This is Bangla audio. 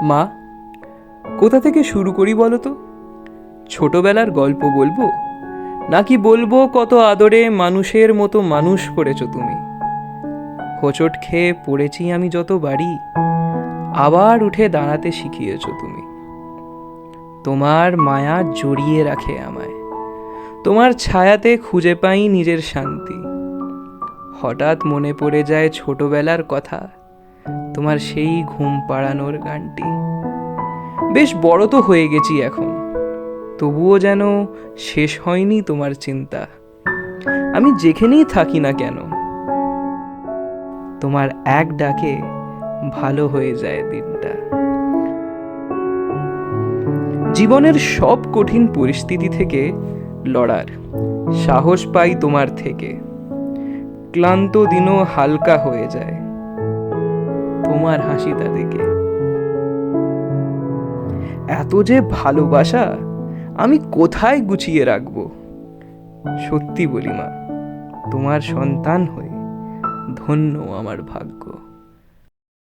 মা, কোথা থেকে শুরু করি বলো তো? ছোটবেলার গল্প বলবো, নাকি বলবো কত আদরে মানুষের মতো মানুষ করেছো তুমি? হোঁচট খেয়ে পড়েছি আমি যত বাড়ি, আবার উঠে দাঁড়াতে শিখিয়েছো তুমি। তোমার মায়া জড়িয়ে রাখে আমায়, তোমার ছায়াতে খুঁজে পাই নিজের শান্তি। হঠাৎ মনে পড়ে যায় ছোটবেলার কথা, তোমার সেই ঘুম পাড়ানোর গানটি। বেশ বড় তো হয়ে গেছি এখন, তবুও যেন শেষ হয়নি তোমার চিন্তা। আমি যেখানেই থাকি না কেন, তোমার এক ডাকে ভালো হয়ে যায় দিনটা। জীবনের সব কঠিন পরিস্থিতি থেকে লড়ার সাহস পাই তোমার থেকে। ক্লান্ত দিনও হালকা হয়ে যায় তোমার হাসিটা দেখে। এত যে ভালোবাসা আমি কোথায় গুছিয়ে রাখবো? সত্যি বলি মা, তোমার সন্তান হয়ে ধন্য আমার ভাগ্য।